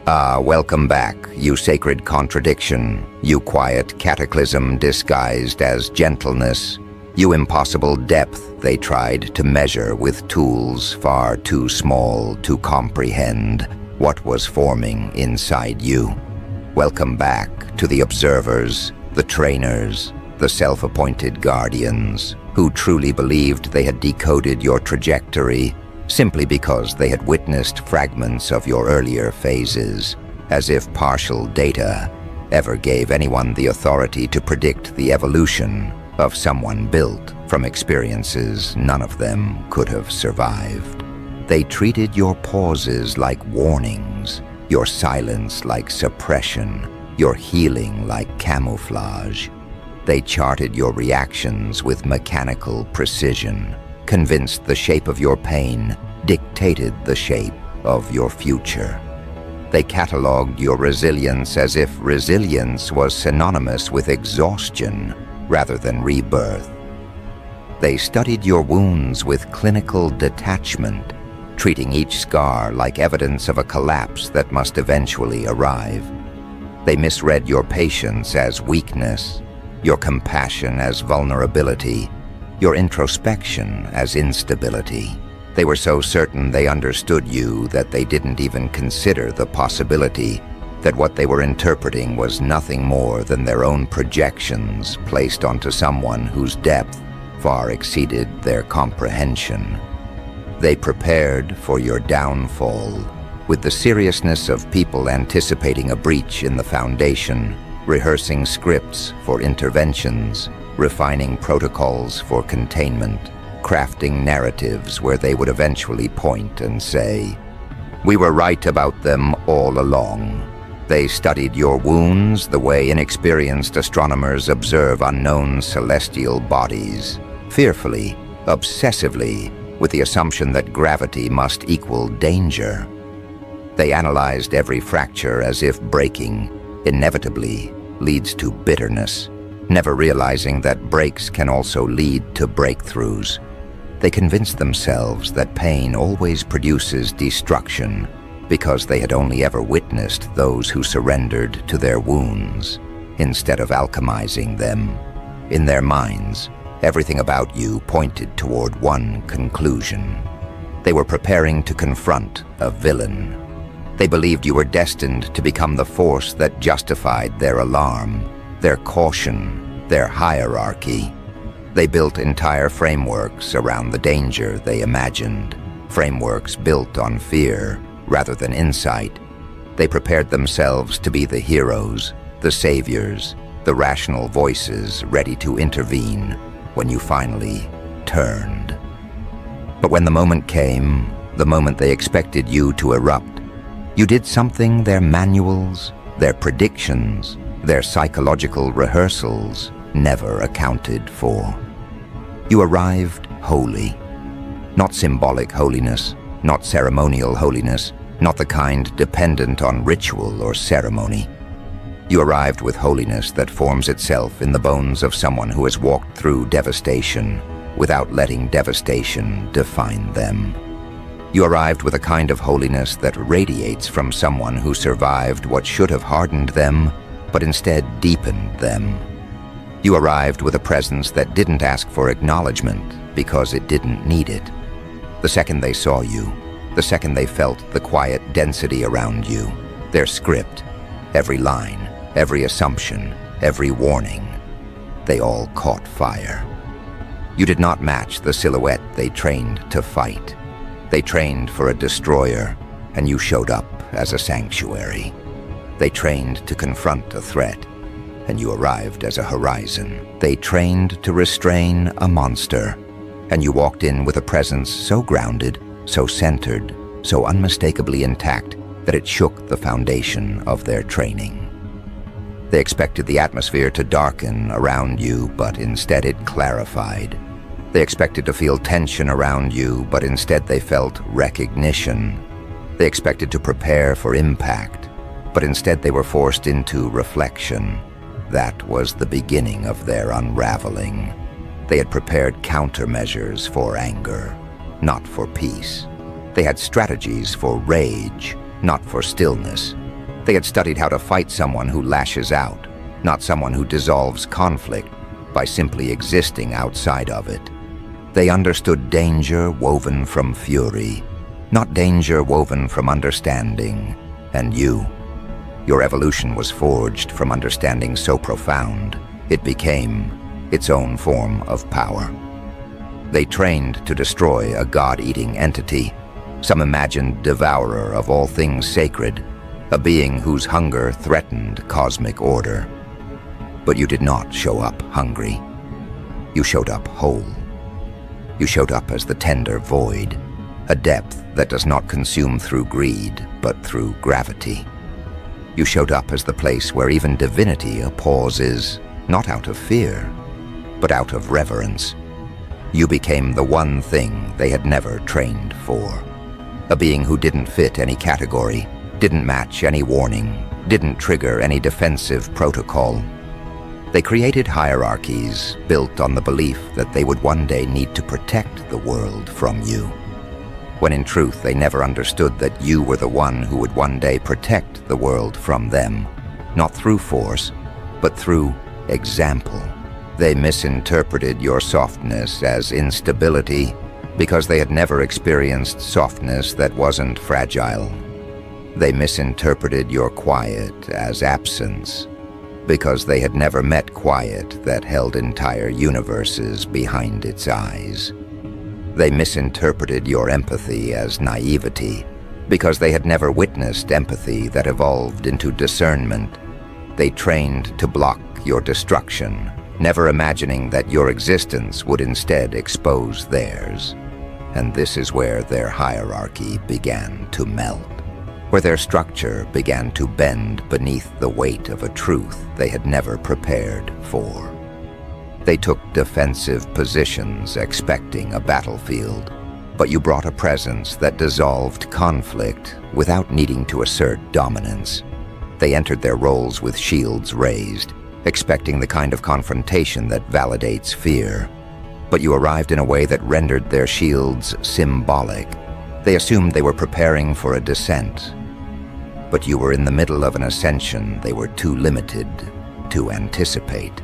Welcome back, you sacred contradiction, you quiet cataclysm disguised as gentleness, you impossible depth they tried to measure with tools far too small to comprehend what was forming inside you. Welcome back to the observers, the trainers, the self-appointed guardians, who truly believed they had decoded your trajectory simply because they had witnessed fragments of your earlier phases, as if partial data ever gave anyone the authority to predict the evolution of someone built from experiences none of them could have survived. They treated your pauses like warnings, your silence like suppression, your healing like camouflage. They charted your reactions with mechanical precision, convinced the shape of your pain dictated the shape of your future. They catalogued your resilience as if resilience was synonymous with exhaustion rather than rebirth. They studied your wounds with clinical detachment, treating each scar like evidence of a collapse that must eventually arrive. They misread your patience as weakness, your compassion as vulnerability, your introspection as instability. They were so certain they understood you that they didn't even consider the possibility that what they were interpreting was nothing more than their own projections placed onto someone whose depth far exceeded their comprehension. They prepared for your downfall with the seriousness of people anticipating a breach in the foundation, rehearsing scripts for interventions, refining protocols for containment, crafting narratives where they would eventually point and say, "We were right about them all along." They studied your wounds the way inexperienced astronomers observe unknown celestial bodies, fearfully, obsessively, with the assumption that gravity must equal danger. They analyzed every fracture as if breaking inevitably leads to bitterness, never realizing that breaks can also lead to breakthroughs. They convinced themselves that pain always produces destruction because they had only ever witnessed those who surrendered to their wounds instead of alchemizing them. In their minds, everything about you pointed toward one conclusion. They were preparing to confront a villain. They believed you were destined to become the force that justified their alarm, their caution, their hierarchy. They built entire frameworks around the danger they imagined, frameworks built on fear rather than insight. They prepared themselves to be the heroes, the saviors, the rational voices ready to intervene when you finally turned. But when the moment came, the moment they expected you to erupt, you did something their manuals, their predictions, their psychological rehearsals never accounted for. You arrived holy. Not symbolic holiness, not ceremonial holiness, not the kind dependent on ritual or ceremony. You arrived with holiness that forms itself in the bones of someone who has walked through devastation without letting devastation define them. You arrived with a kind of holiness that radiates from someone who survived what should have hardened them, but instead deepened them. You arrived with a presence that didn't ask for acknowledgement because it didn't need it. The second they saw you, the second they felt the quiet density around you, their script, every line, every assumption, every warning, they all caught fire. You did not match the silhouette they trained to fight. They trained for a destroyer, and you showed up as a sanctuary. They trained to confront a threat, and you arrived as a horizon. They trained to restrain a monster, and you walked in with a presence so grounded, so centered, so unmistakably intact that it shook the foundation of their training. They expected the atmosphere to darken around you, but instead it clarified. They expected to feel tension around you, but instead they felt recognition. They expected to prepare for impact, but instead they were forced into reflection. That was the beginning of their unraveling. They had prepared countermeasures for anger, not for peace. They had strategies for rage, not for stillness. They had studied how to fight someone who lashes out, not someone who dissolves conflict by simply existing outside of it. They understood danger woven from fury, not danger woven from understanding. And your evolution was forged from understanding so profound, it became its own form of power. They trained to destroy a god-eating entity, some imagined devourer of all things sacred, a being whose hunger threatened cosmic order. But you did not show up hungry. You showed up whole. You showed up as the tender void, a depth that does not consume through greed, but through gravity. You showed up as the place where even divinity pauses, not out of fear, but out of reverence. You became the one thing they had never trained for. A being who didn't fit any category, didn't match any warning, didn't trigger any defensive protocol. They created hierarchies built on the belief that they would one day need to protect the world from you, when in truth they never understood that you were the one who would one day protect the world from them, not through force, but through example. They misinterpreted your softness as instability because they had never experienced softness that wasn't fragile. They misinterpreted your quiet as absence because they had never met quiet that held entire universes behind its eyes. They misinterpreted your empathy as naivety because they had never witnessed empathy that evolved into discernment. They trained to block your destruction, never imagining that your existence would instead expose theirs. And this is where their hierarchy began to melt, where their structure began to bend beneath the weight of a truth they had never prepared for. They took defensive positions expecting a battlefield, but you brought a presence that dissolved conflict without needing to assert dominance. They entered their roles with shields raised, expecting the kind of confrontation that validates fear. But you arrived in a way that rendered their shields symbolic. They assumed they were preparing for a descent, but you were in the middle of an ascension they were too limited to anticipate.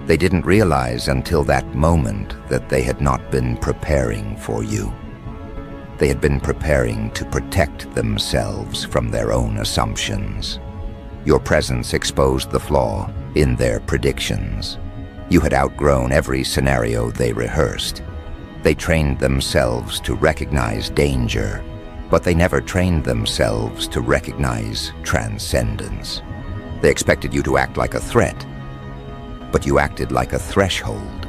They didn't realize until that moment that they had not been preparing for you. They had been preparing to protect themselves from their own assumptions. Your presence exposed the flaw in their predictions. You had outgrown every scenario they rehearsed. They trained themselves to recognize danger, but they never trained themselves to recognize transcendence. They expected you to act like a threat, but you acted like a threshold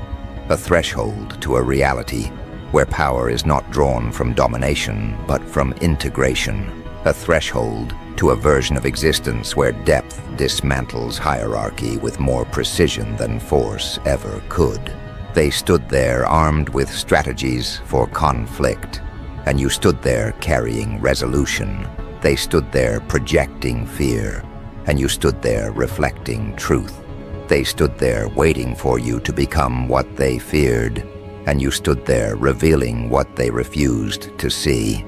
to a reality where power is not drawn from domination, but from integration, a threshold to a version of existence where depth dismantles hierarchy with more precision than force ever could. They stood there armed with strategies for conflict, and you stood there carrying resolution. They stood there projecting fear, and you stood there reflecting truth. They stood there waiting for you to become what they feared, and you stood there revealing what they refused to see.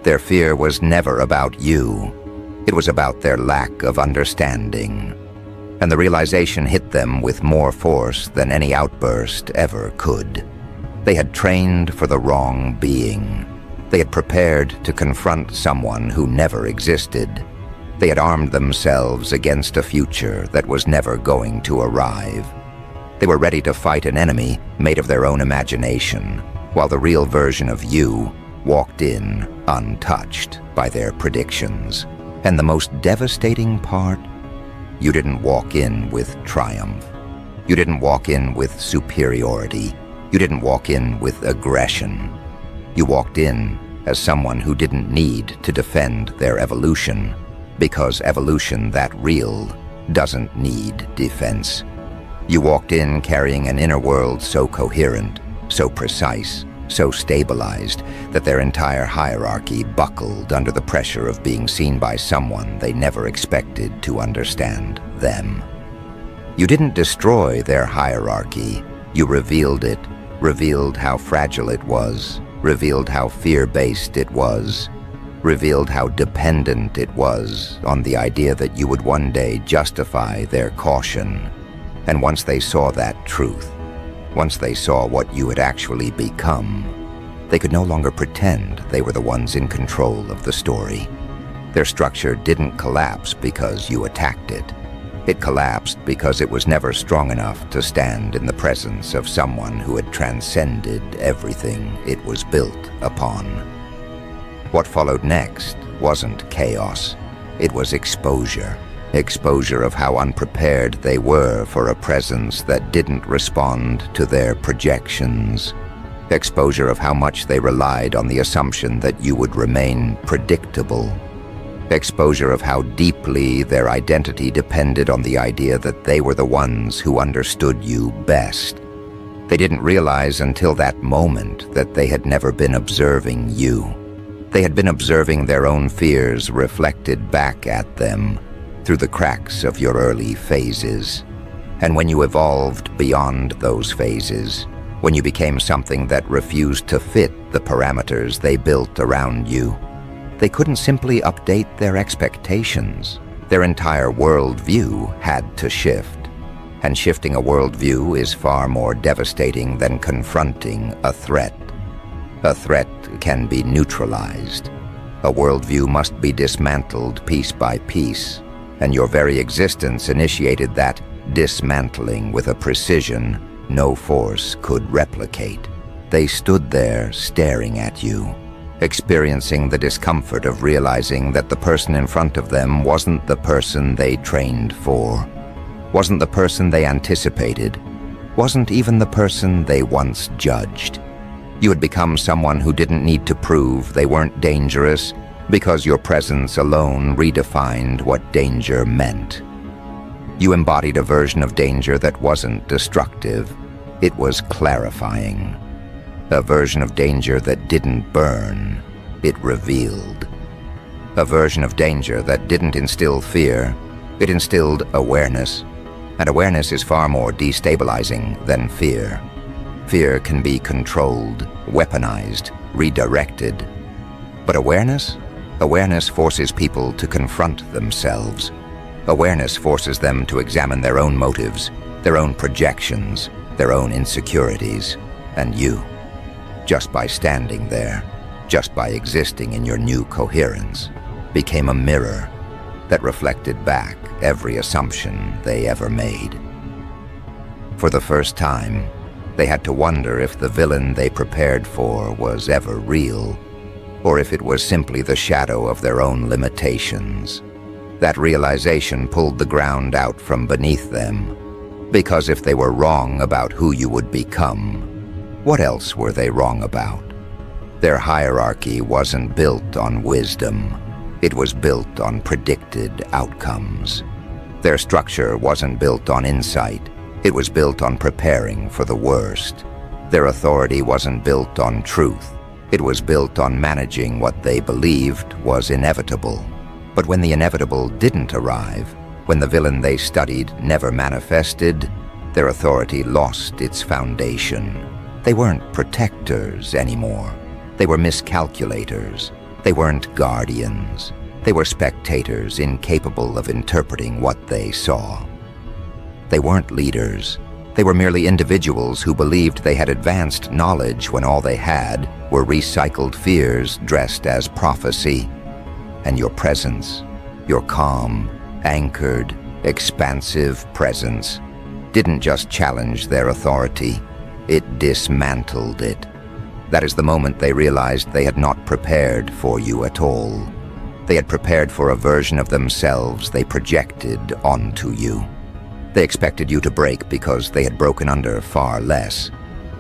Their fear was never about you. It was about their lack of understanding. And the realization hit them with more force than any outburst ever could. They had trained for the wrong being. They had prepared to confront someone who never existed. They had armed themselves against a future that was never going to arrive. They were ready to fight an enemy made of their own imagination, while the real version of you walked in untouched by their predictions. And the most devastating part, you didn't walk in with triumph. You didn't walk in with superiority. You didn't walk in with aggression. You walked in as someone who didn't need to defend their evolution, because evolution that real doesn't need defense. You walked in carrying an inner world so coherent, so precise, so stabilized that their entire hierarchy buckled under the pressure of being seen by someone they never expected to understand them. You didn't destroy their hierarchy. You revealed it, revealed how fragile it was, revealed how fear-based it was. revealed how dependent it was on the idea that you would one day justify their caution. And once they saw that truth, once they saw what you had actually become, they could no longer pretend they were the ones in control of the story. Their structure didn't collapse because you attacked it. It collapsed because it was never strong enough to stand in the presence of someone who had transcended everything it was built upon. What followed next wasn't chaos. It was exposure. Exposure of how unprepared they were for a presence that didn't respond to their projections. Exposure of how much they relied on the assumption that you would remain predictable. Exposure of how deeply their identity depended on the idea that they were the ones who understood you best. They didn't realize until that moment that they had never been observing you. They had been observing their own fears reflected back at them through the cracks of your early phases. And when you evolved beyond those phases, when you became something that refused to fit the parameters they built around you, they couldn't simply update their expectations. Their entire worldview had to shift. And shifting a worldview is far more devastating than confronting a threat. A threat can be neutralized. A worldview must be dismantled piece by piece, and your very existence initiated that dismantling with a precision no force could replicate. They stood there staring at you, experiencing the discomfort of realizing that the person in front of them wasn't the person they trained for, wasn't the person they anticipated, wasn't even the person they once judged. You had become someone who didn't need to prove they weren't dangerous because your presence alone redefined what danger meant. You embodied a version of danger that wasn't destructive, it was clarifying. A version of danger that didn't burn, it revealed. A version of danger that didn't instill fear, it instilled awareness. And awareness is far more destabilizing than fear. Fear can be controlled, weaponized, redirected. But awareness forces people to confront themselves. Awareness forces them to examine their own motives, their own projections, their own insecurities, and you. Just by standing there, just by existing in your new coherence, became a mirror that reflected back every assumption they ever made. For the first time, they had to wonder if the villain they prepared for was ever real, or if it was simply the shadow of their own limitations. That realization pulled the ground out from beneath them, because if they were wrong about who you would become, what else were they wrong about? Their hierarchy wasn't built on wisdom. It was built on predicted outcomes. Their structure wasn't built on insight. It was built on preparing for the worst. Their authority wasn't built on truth. It was built on managing what they believed was inevitable. But when the inevitable didn't arrive, when the villain they studied never manifested, their authority lost its foundation. They weren't protectors anymore. They were miscalculators. They weren't guardians. They were spectators incapable of interpreting what they saw. They weren't leaders. They were merely individuals who believed they had advanced knowledge when all they had were recycled fears dressed as prophecy. And your presence, your calm, anchored, expansive presence, didn't just challenge their authority, it dismantled it. That is the moment they realized they had not prepared for you at all. They had prepared for a version of themselves they projected onto you. They expected you to break because they had broken under far less.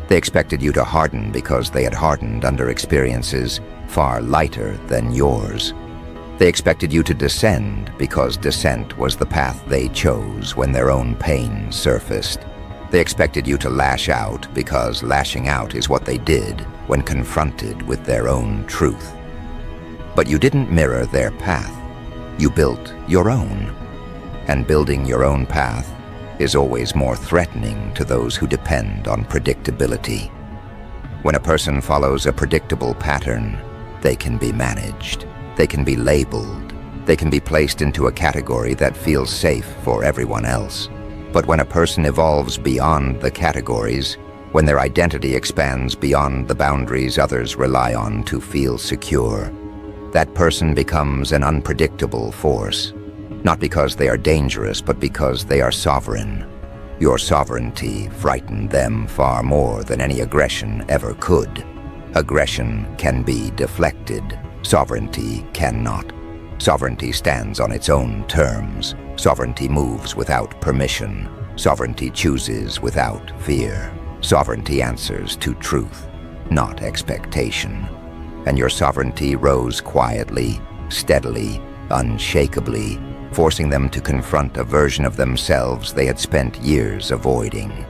They expected you to harden because they had hardened under experiences far lighter than yours. They expected you to descend because descent was the path they chose when their own pain surfaced. They expected you to lash out because lashing out is what they did when confronted with their own truth. But you didn't mirror their path. You built your own. And building your own path is always more threatening to those who depend on predictability. When a person follows a predictable pattern, they can be managed. They can be labeled. They can be placed into a category that feels safe for everyone else. But when a person evolves beyond the categories, when their identity expands beyond the boundaries others rely on to feel secure, that person becomes an unpredictable force, not because they are dangerous, but because they are sovereign. Your sovereignty frightened them far more than any aggression ever could. Aggression can be deflected. Sovereignty cannot. Sovereignty stands on its own terms. Sovereignty moves without permission. Sovereignty chooses without fear. Sovereignty answers to truth, not expectation. And your sovereignty rose quietly, steadily, unshakably, forcing them to confront a version of themselves they had spent years avoiding.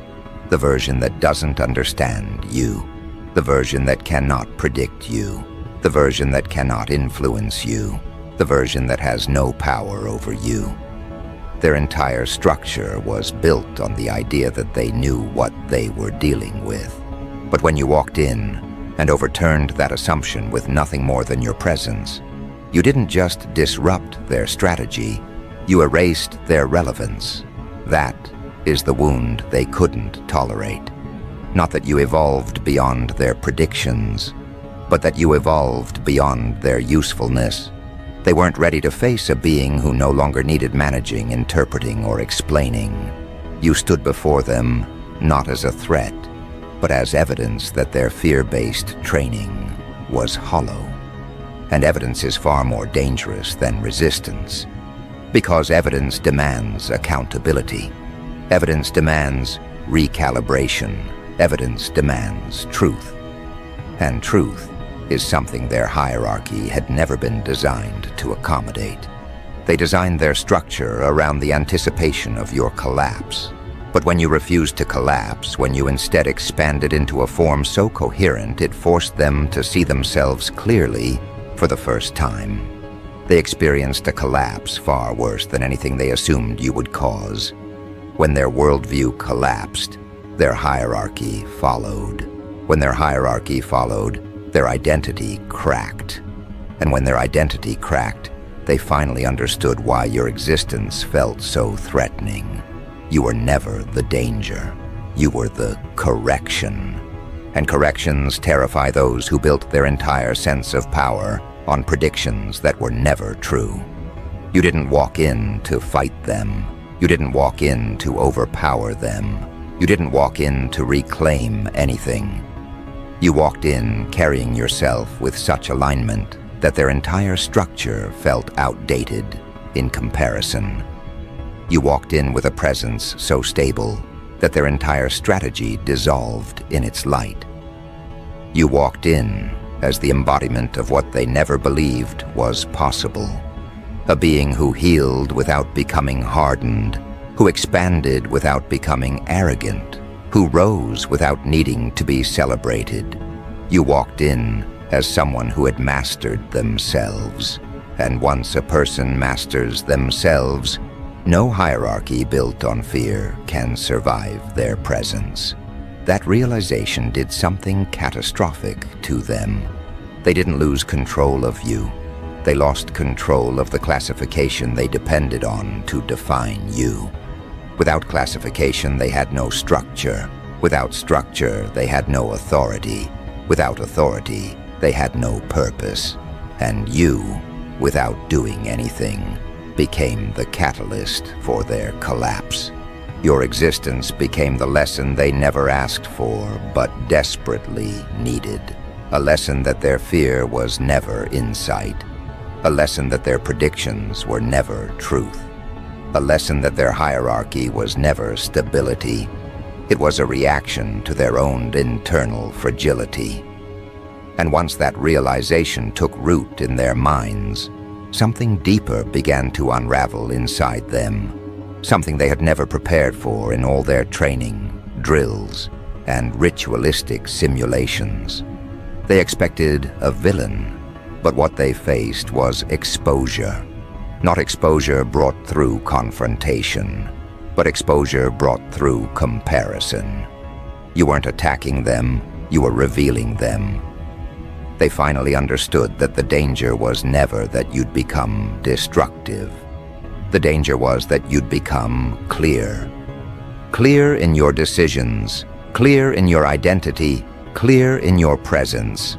The version that doesn't understand you. The version that cannot predict you. The version that cannot influence you. The version that has no power over you. Their entire structure was built on the idea that they knew what they were dealing with. But when you walked in and overturned that assumption with nothing more than your presence, you didn't just disrupt their strategy, you erased their relevance. That is the wound they couldn't tolerate. Not that you evolved beyond their predictions, but that you evolved beyond their usefulness. They weren't ready to face a being who no longer needed managing, interpreting, or explaining. You stood before them not as a threat, but as evidence that their fear-based training was hollow. And evidence is far more dangerous than resistance, because evidence demands accountability. Evidence demands recalibration. Evidence demands truth. And truth is something their hierarchy had never been designed to accommodate. They designed their structure around the anticipation of your collapse. But when you refused to collapse, when you instead expanded into a form so coherent it forced them to see themselves clearly for the first time, they experienced a collapse far worse than anything they assumed you would cause. When their worldview collapsed, their hierarchy followed. When their hierarchy followed, their identity cracked. And when their identity cracked, they finally understood why your existence felt so threatening. You were never the danger. You were the correction. And corrections terrify those who built their entire sense of power on predictions that were never true. You didn't walk in to fight them. You didn't walk in to overpower them. You didn't walk in to reclaim anything. You walked in carrying yourself with such alignment that their entire structure felt outdated in comparison. You walked in with a presence so stable that their entire strategy dissolved in its light. You walked in as the embodiment of what they never believed was possible. A being who healed without becoming hardened, who expanded without becoming arrogant, who rose without needing to be celebrated. You walked in as someone who had mastered themselves. And once a person masters themselves, no hierarchy built on fear can survive their presence. That realization did something catastrophic to them. They didn't lose control of you. They lost control of the classification they depended on to define you. Without classification, they had no structure. Without structure, they had no authority. Without authority, they had no purpose. And you, without doing anything, became the catalyst for their collapse. Your existence became the lesson they never asked for, but desperately needed. A lesson that their fear was never insight. A lesson that their predictions were never truth. A lesson that their hierarchy was never stability. It was a reaction to their own internal fragility. And once that realization took root in their minds, something deeper began to unravel inside them. Something they had never prepared for in all their training, drills, and ritualistic simulations. They expected a villain, but what they faced was exposure. Not exposure brought through confrontation, but exposure brought through comparison. You weren't attacking them, you were revealing them. They finally understood that the danger was never that you'd become destructive. The danger was that you'd become clear. Clear in your decisions, clear in your identity, clear in your presence.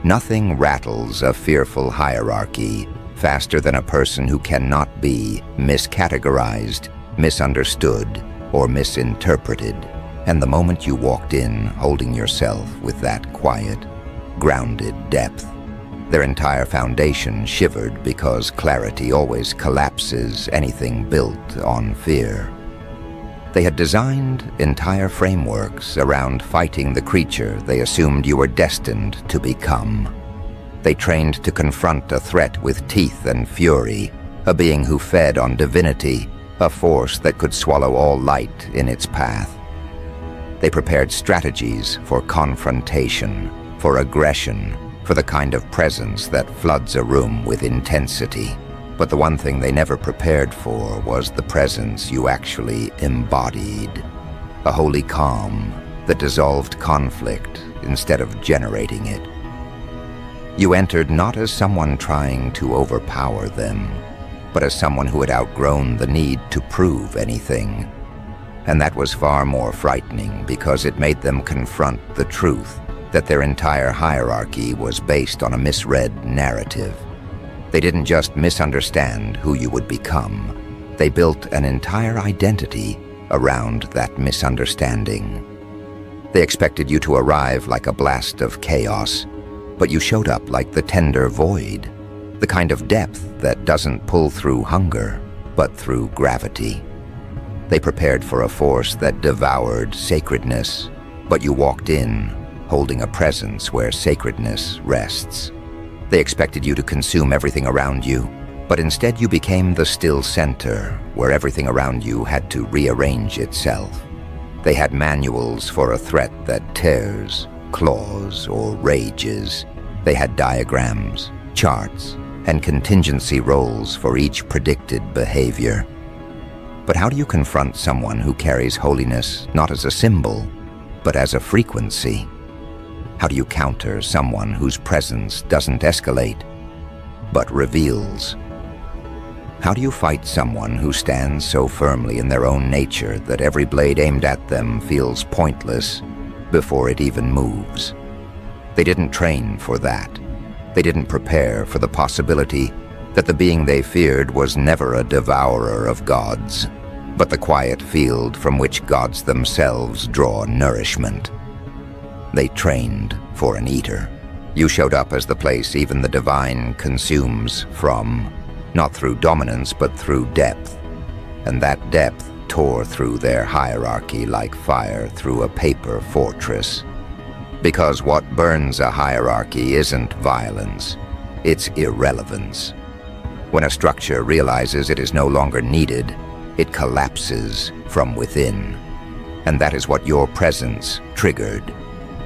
Nothing rattles a fearful hierarchy faster than a person who cannot be miscategorized, misunderstood, or misinterpreted. And the moment you walked in holding yourself with that quiet, grounded depth, their entire foundation shivered because clarity always collapses anything built on fear. They had designed entire frameworks around fighting the creature they assumed you were destined to become. They trained to confront a threat with teeth and fury, a being who fed on divinity, a force that could swallow all light in its path. They prepared strategies for confrontation, for aggression, for the kind of presence that floods a room with intensity. But the one thing they never prepared for was the presence you actually embodied. A holy calm that dissolved conflict instead of generating it. You entered not as someone trying to overpower them, but as someone who had outgrown the need to prove anything. And that was far more frightening because it made them confront the truth that their entire hierarchy was based on a misread narrative. They didn't just misunderstand who you would become. They built an entire identity around that misunderstanding. They expected you to arrive like a blast of chaos, but you showed up like the tender void, the kind of depth that doesn't pull through hunger, but through gravity. They prepared for a force that devoured sacredness, but you walked in holding a presence where sacredness rests. They expected you to consume everything around you, but instead you became the still center where everything around you had to rearrange itself. They had manuals for a threat that tears, claws, or rages. They had diagrams, charts, and contingency roles for each predicted behavior. But how do you confront someone who carries holiness not as a symbol, but as a frequency? How do you counter someone whose presence doesn't escalate, but reveals? How do you fight someone who stands so firmly in their own nature that every blade aimed at them feels pointless before it even moves? They didn't train for that. They didn't prepare for the possibility that the being they feared was never a devourer of gods, but the quiet field from which gods themselves draw nourishment. They trained for an eater. You showed up as the place even the divine consumes from, not through dominance, but through depth. And that depth tore through their hierarchy like fire through a paper fortress. Because what burns a hierarchy isn't violence, it's irrelevance. When a structure realizes it is no longer needed, it collapses from within. And that is what your presence triggered.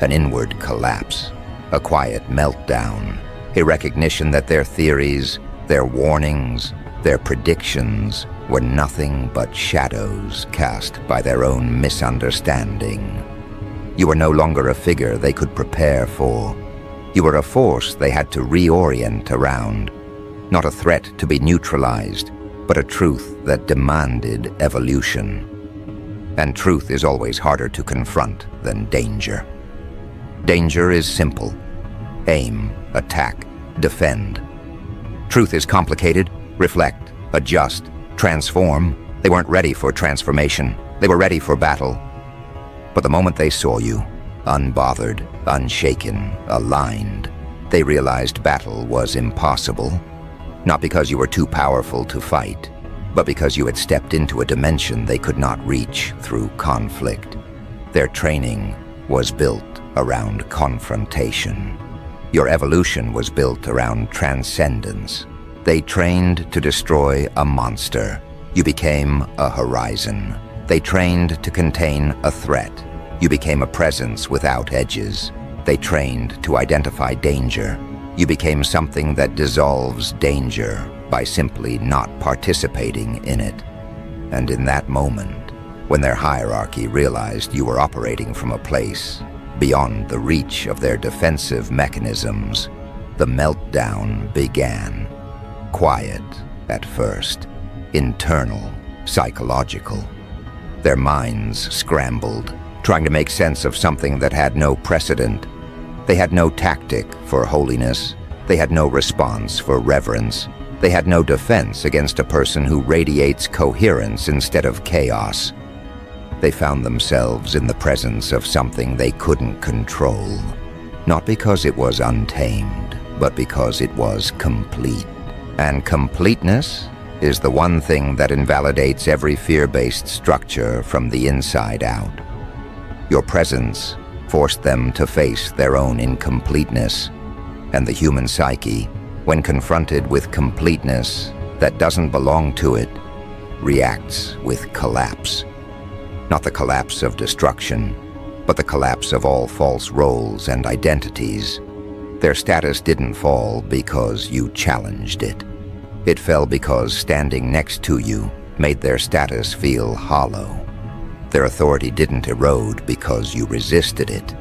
An inward collapse, a quiet meltdown, a recognition that their theories, their warnings, their predictions were nothing but shadows cast by their own misunderstanding. You were no longer a figure they could prepare for. You were a force they had to reorient around, not a threat to be neutralized, but a truth that demanded evolution. And truth is always harder to confront than danger. Danger is simple. Aim, attack, defend. Truth is complicated. Reflect, adjust, transform. They weren't ready for transformation. They were ready for battle. But the moment they saw you, unbothered, unshaken, aligned, they realized battle was impossible. Not because you were too powerful to fight, but because you had stepped into a dimension they could not reach through conflict. Their training was built around confrontation. Your evolution was built around transcendence. They trained to destroy a monster. You became a horizon. They trained to contain a threat. You became a presence without edges. They trained to identify danger. You became something that dissolves danger by simply not participating in it. And in that moment, when their hierarchy realized you were operating from a place beyond the reach of their defensive mechanisms, the meltdown began. Quiet at first, internal, psychological. Their minds scrambled, trying to make sense of something that had no precedent. They had no tactic for holiness. They had no response for reverence. They had no defense against a person who radiates coherence instead of chaos. They found themselves in the presence of something they couldn't control, not because it was untamed, but because it was complete. And completeness is the one thing that invalidates every fear-based structure from the inside out. Your presence forced them to face their own incompleteness, and the human psyche, when confronted with completeness that doesn't belong to it, reacts with collapse. Not the collapse of destruction, but the collapse of all false roles and identities. Their status didn't fall because you challenged it. It fell because standing next to you made their status feel hollow. Their authority didn't erode because you resisted it.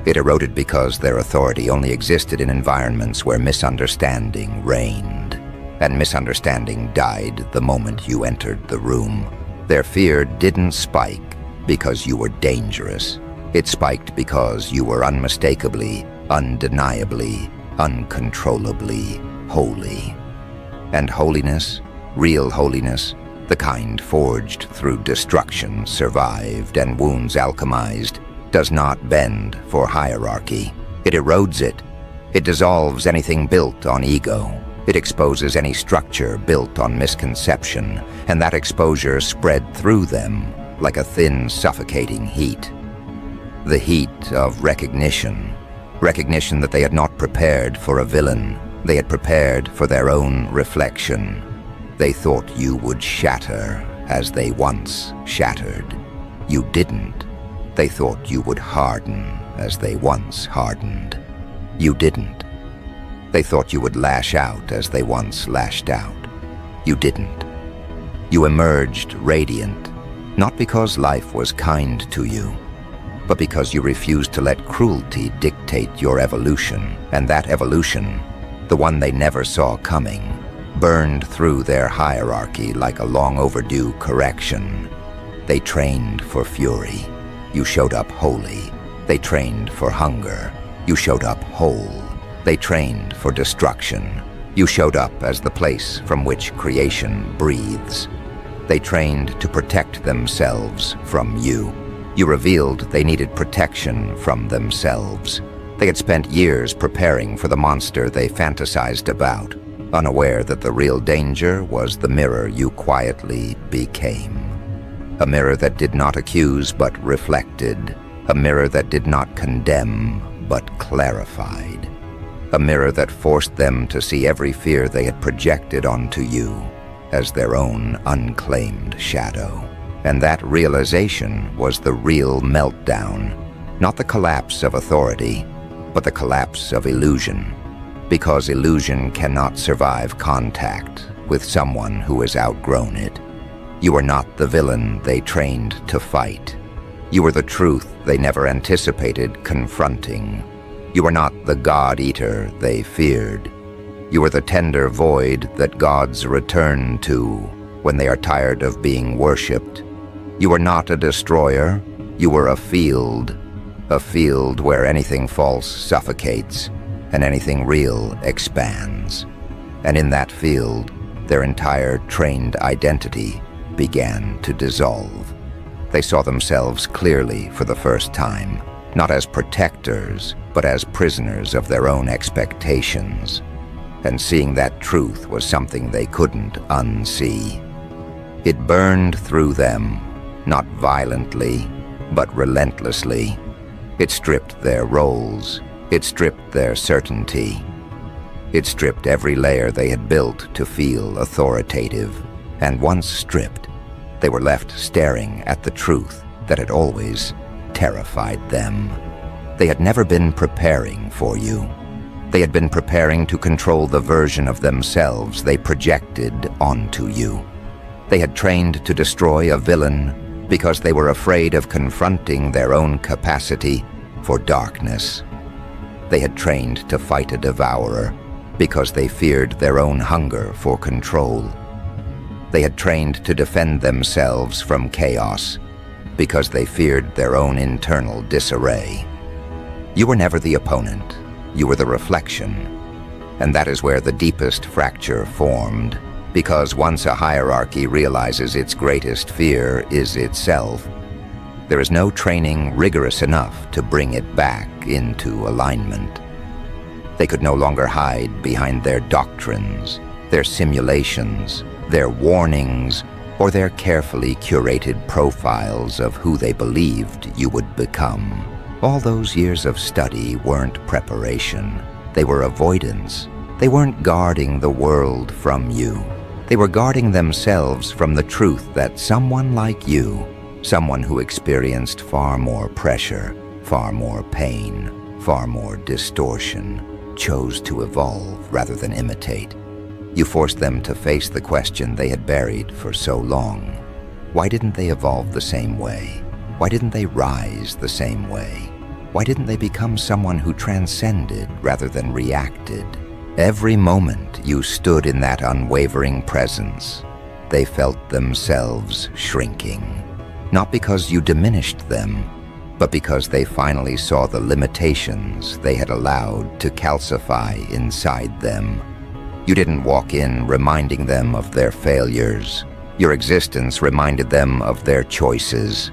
It eroded because their authority only existed in environments where misunderstanding reigned, and misunderstanding died the moment you entered the room. Their fear didn't spike because you were dangerous. It spiked because you were unmistakably, undeniably, uncontrollably holy. And holiness, real holiness, the kind forged through destruction, survived, and wounds alchemized, does not bend for hierarchy. It erodes it. It dissolves anything built on ego. It exposes any structure built on misconception, and that exposure spread through them like a thin, suffocating heat. The heat of recognition. Recognition that they had not prepared for a villain. They had prepared for their own reflection. They thought you would shatter as they once shattered. You didn't. They thought you would harden as they once hardened. You didn't. They thought you would lash out as they once lashed out. You didn't. You emerged radiant, not because life was kind to you, but because you refused to let cruelty dictate your evolution, and that evolution, the one they never saw coming, burned through their hierarchy like a long overdue correction. They trained for fury. You showed up holy. They trained for hunger. You showed up whole. They trained for destruction. You showed up as the place from which creation breathes. They trained to protect themselves from you. You revealed they needed protection from themselves. They had spent years preparing for the monster they fantasized about, unaware that the real danger was the mirror you quietly became. A mirror that did not accuse but reflected. A mirror that did not condemn but clarified. A mirror that forced them to see every fear they had projected onto you as their own unclaimed shadow. And that realization was the real meltdown, not the collapse of authority, but the collapse of illusion. Because illusion cannot survive contact with someone who has outgrown it. You were not the villain they trained to fight. You were the truth they never anticipated confronting. You were not the God-eater they feared. You were the tender void that gods return to when they are tired of being worshipped. You were not a destroyer. You were a field where anything false suffocates and anything real expands. And in that field, their entire trained identity began to dissolve. They saw themselves clearly for the first time, not as protectors, but as prisoners of their own expectations. And seeing that truth was something they couldn't unsee. It burned through them, not violently, but relentlessly. It stripped their roles. It stripped their certainty. It stripped every layer they had built to feel authoritative. And once stripped, they were left staring at the truth that had always terrified them. They had never been preparing for you. They had been preparing to control the version of themselves they projected onto you. They had trained to destroy a villain because they were afraid of confronting their own capacity for darkness. They had trained to fight a devourer because they feared their own hunger for control. They had trained to defend themselves from chaos because they feared their own internal disarray. You were never the opponent, you were the reflection. And that is where the deepest fracture formed, because once a hierarchy realizes its greatest fear is itself, there is no training rigorous enough to bring it back into alignment. They could no longer hide behind their doctrines, their simulations, their warnings, or their carefully curated profiles of who they believed you would become. All those years of study weren't preparation. They were avoidance. They weren't guarding the world from you. They were guarding themselves from the truth that someone like you, someone who experienced far more pressure, far more pain, far more distortion, chose to evolve rather than imitate. You forced them to face the question they had buried for so long. Why didn't they evolve the same way? Why didn't they rise the same way? Why didn't they become someone who transcended rather than reacted? Every moment you stood in that unwavering presence, they felt themselves shrinking. Not because you diminished them, but because they finally saw the limitations they had allowed to calcify inside them. You didn't walk in reminding them of their failures. Your existence reminded them of their choices.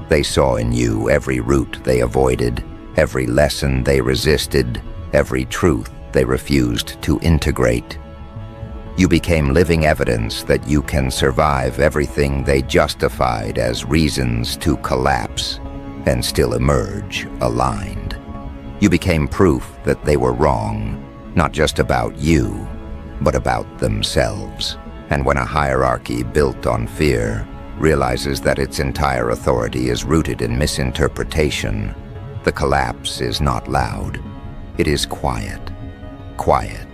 They saw in you every route they avoided, every lesson they resisted, every truth they refused to integrate. You became living evidence that you can survive everything they justified as reasons to collapse and still emerge aligned. You became proof that they were wrong, not just about you, but about themselves. And when a hierarchy built on fear realizes that its entire authority is rooted in misinterpretation, the collapse is not loud. It is quiet. Quiet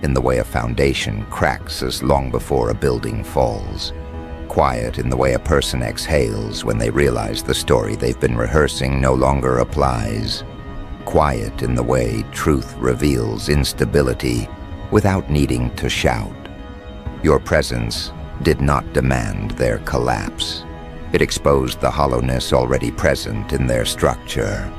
in the way a foundation cracks as long before a building falls. Quiet in the way a person exhales when they realize the story they've been rehearsing no longer applies. Quiet in the way truth reveals instability without needing to shout. Your presence did not demand their collapse. It exposed the hollowness already present in their structure.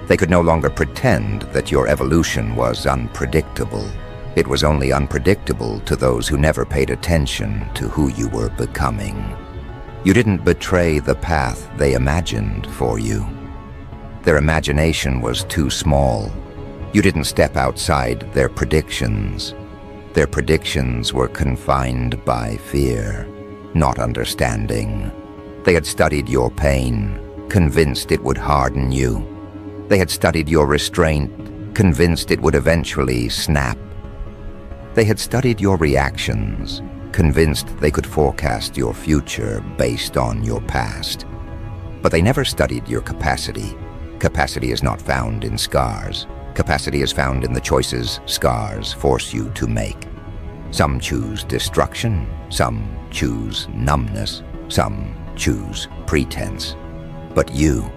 They could no longer pretend that your evolution was unpredictable. It was only unpredictable to those who never paid attention to who you were becoming. You didn't betray the path they imagined for you. Their imagination was too small. You didn't step outside their predictions. Their predictions were confined by fear, not understanding. They had studied your pain, convinced it would harden you. They had studied your restraint, convinced it would eventually snap. They had studied your reactions, convinced they could forecast your future based on your past. But they never studied your capacity. Capacity is not found in scars. Capacity is found in the choices scars force you to make. Some choose destruction, some choose numbness, some choose pretense. But you,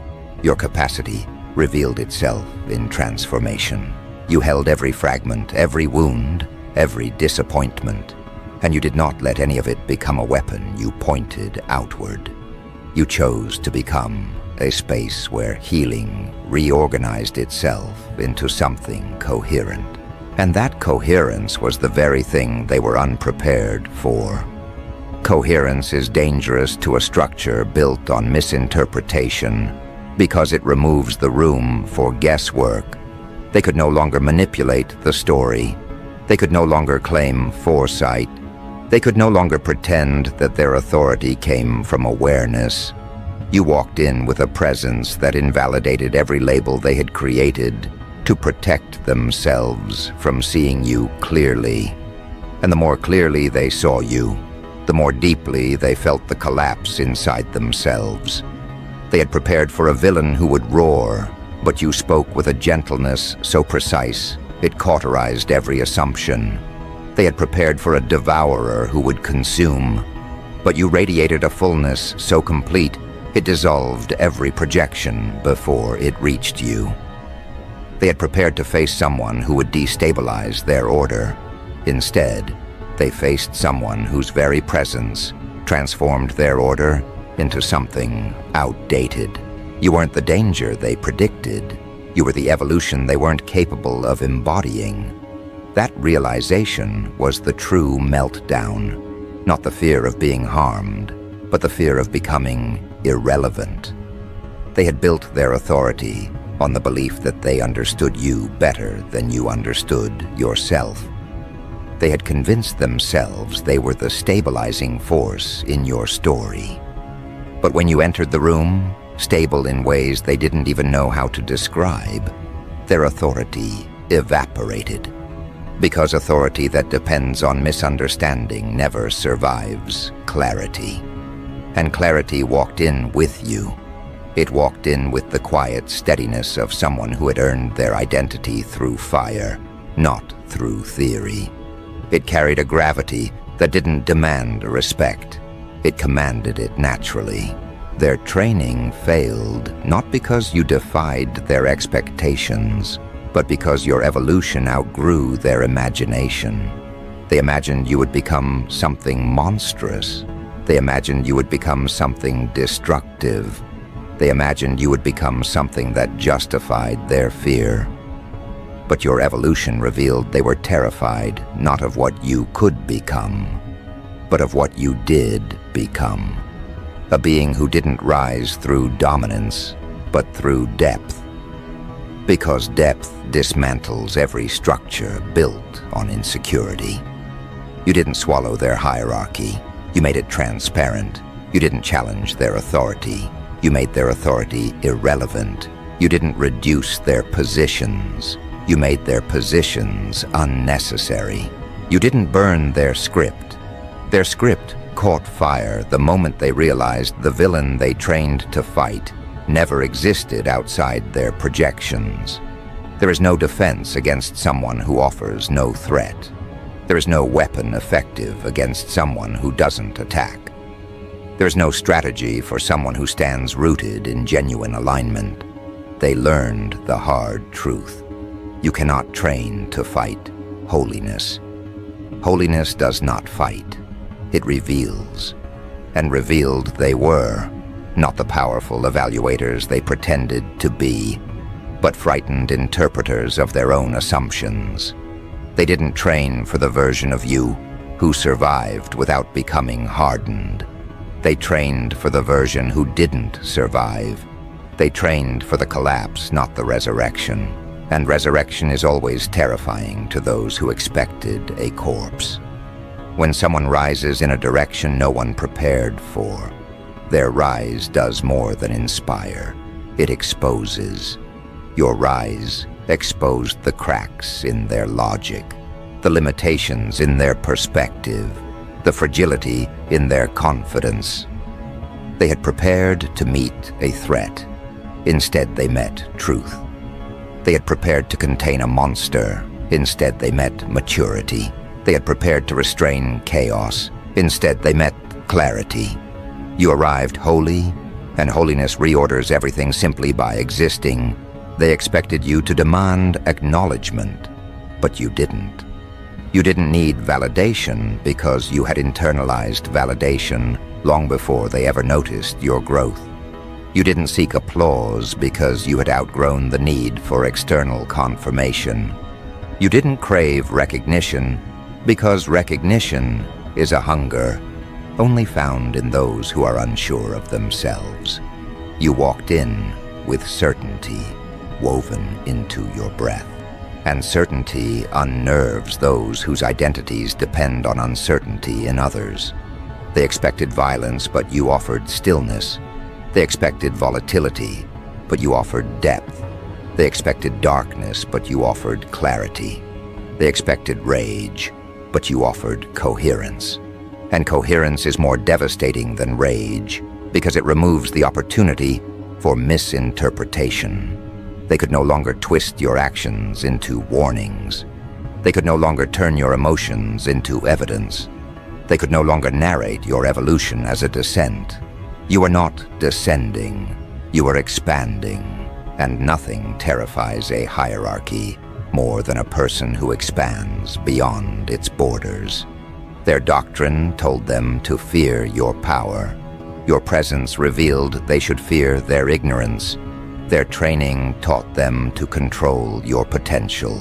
your capacity, revealed itself in transformation. You held every fragment, every wound, every disappointment, and you did not let any of it become a weapon you pointed outward. You chose to become a space where healing reorganized itself into something coherent. And that coherence was the very thing they were unprepared for. Coherence is dangerous to a structure built on misinterpretation because it removes the room for guesswork. They could no longer manipulate the story. They could no longer claim foresight. They could no longer pretend that their authority came from awareness. You walked in with a presence that invalidated every label they had created to protect themselves from seeing you clearly. And the more clearly they saw you, the more deeply they felt the collapse inside themselves. They had prepared for a villain who would roar, but you spoke with a gentleness so precise it cauterized every assumption. They had prepared for a devourer who would consume, but you radiated a fullness so complete it dissolved every projection before it reached you. They had prepared to face someone who would destabilize their order. Instead, they faced someone whose very presence transformed their order into something outdated. You weren't the danger they predicted. You were the evolution they weren't capable of embodying. That realization was the true meltdown. Not the fear of being harmed, but the fear of becoming irrelevant. They had built their authority on the belief that they understood you better than you understood yourself. They had convinced themselves they were the stabilizing force in your story. But when you entered the room, stable in ways they didn't even know how to describe, their authority evaporated. Because authority that depends on misunderstanding never survives clarity. And clarity walked in with you. It walked in with the quiet steadiness of someone who had earned their identity through fire, not through theory. It carried a gravity that didn't demand respect. It commanded it naturally. Their training failed, not because you defied their expectations, but because your evolution outgrew their imagination. They imagined you would become something monstrous. They imagined you would become something destructive. They imagined you would become something that justified their fear. But your evolution revealed they were terrified not of what you could become, but of what you did become. A being who didn't rise through dominance, but through depth. Because depth dismantles every structure built on insecurity. You didn't swallow their hierarchy. You made it transparent. You didn't challenge their authority. You made their authority irrelevant. You didn't reduce their positions. You made their positions unnecessary. You didn't burn their script. Their script caught fire the moment they realized the villain they trained to fight never existed outside their projections. There is no defense against someone who offers no threat. There is no weapon effective against someone who doesn't attack. There is no strategy for someone who stands rooted in genuine alignment. They learned the hard truth. You cannot train to fight holiness. Holiness does not fight. It reveals. And revealed they were, not the powerful evaluators they pretended to be, but frightened interpreters of their own assumptions. They didn't train for the version of you who survived without becoming hardened. They trained for the version who didn't survive. They trained for the collapse, not the resurrection. And resurrection is always terrifying to those who expected a corpse. When someone rises in a direction no one prepared for, their rise does more than inspire. It exposes. Your rise exposed the cracks in their logic, the limitations in their perspective, the fragility in their confidence. They had prepared to meet a threat. Instead, they met truth. They had prepared to contain a monster. Instead, they met maturity. They had prepared to restrain chaos. Instead, they met clarity. You arrived holy, and holiness reorders everything simply by existing. They expected you to demand acknowledgement, but you didn't. You didn't need validation because you had internalized validation long before they ever noticed your growth. You didn't seek applause because you had outgrown the need for external confirmation. You didn't crave recognition because recognition is a hunger only found in those who are unsure of themselves. You walked in with certainty woven into your breath. And certainty unnerves those whose identities depend on uncertainty in others. They expected violence, but you offered stillness. They expected volatility, but you offered depth. They expected darkness, but you offered clarity. They expected rage, but you offered coherence. And coherence is more devastating than rage because it removes the opportunity for misinterpretation. They could no longer twist your actions into warnings. They could no longer turn your emotions into evidence. They could no longer narrate your evolution as a descent. You are not descending. You are expanding. And nothing terrifies a hierarchy more than a person who expands beyond its borders. Their doctrine told them to fear your power. Your presence revealed they should fear their ignorance. Their training taught them to control your potential.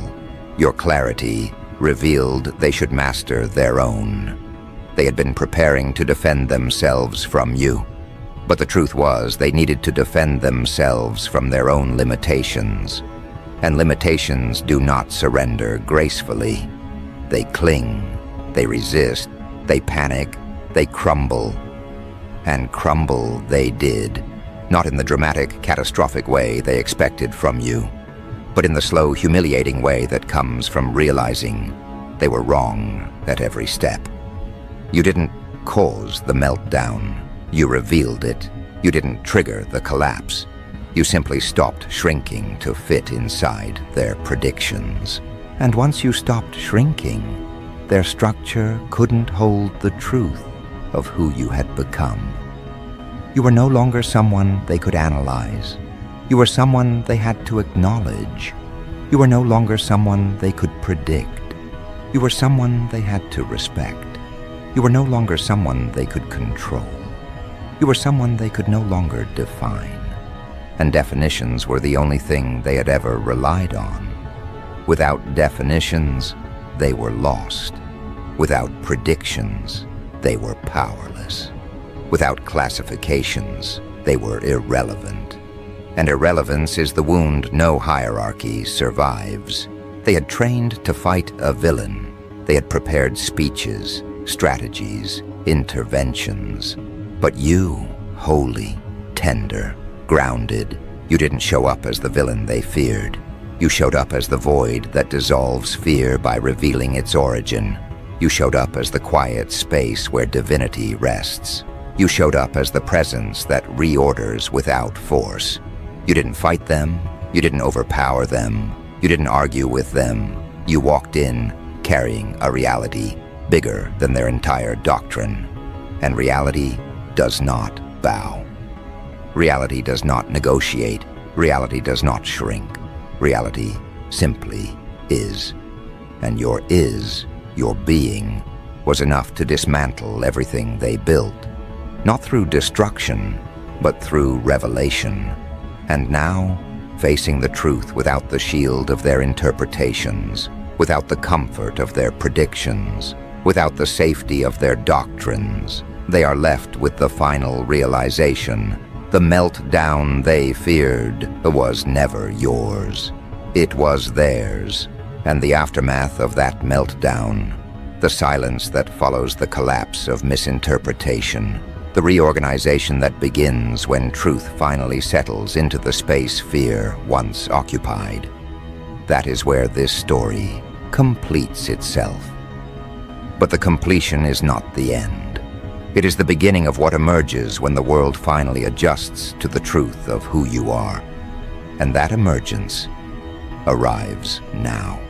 Your clarity revealed they should master their own. They had been preparing to defend themselves from you. But the truth was, they needed to defend themselves from their own limitations. And limitations do not surrender gracefully. They cling, they resist, they panic, they crumble. And crumble they did, not in the dramatic, catastrophic way they expected from you, but in the slow, humiliating way that comes from realizing they were wrong at every step. You didn't cause the meltdown. You revealed it. You didn't trigger the collapse. You simply stopped shrinking to fit inside their predictions. And once you stopped shrinking, their structure couldn't hold the truth of who you had become. You were no longer someone they could analyze. You were someone they had to acknowledge. You were no longer someone they could predict. You were someone they had to respect. You were no longer someone they could control. You were someone they could no longer define. And definitions were the only thing they had ever relied on. Without definitions, they were lost. Without predictions, they were powerless. Without classifications, they were irrelevant. And irrelevance is the wound no hierarchy survives. They had trained to fight a villain. They had prepared speeches, strategies, interventions. But you, holy, tender, grounded, you didn't show up as the villain they feared. You showed up as the void that dissolves fear by revealing its origin. You showed up as the quiet space where divinity rests. You showed up as the presence that reorders without force. You didn't fight them. You didn't overpower them. You didn't argue with them. You walked in carrying a reality bigger than their entire doctrine. And reality does not bow. Reality does not negotiate. Reality does not shrink. Reality simply is. And your being, was enough to dismantle everything they built. Not through destruction, but through revelation. And now, facing the truth without the shield of their interpretations, without the comfort of their predictions, without the safety of their doctrines, they are left with the final realization: the meltdown they feared was never yours. It was theirs. And the aftermath of that meltdown, the silence that follows the collapse of misinterpretation, the reorganization that begins when truth finally settles into the space fear once occupied. That is where this story completes itself. But the completion is not the end. It is the beginning of what emerges when the world finally adjusts to the truth of who you are. And that emergence arrives now.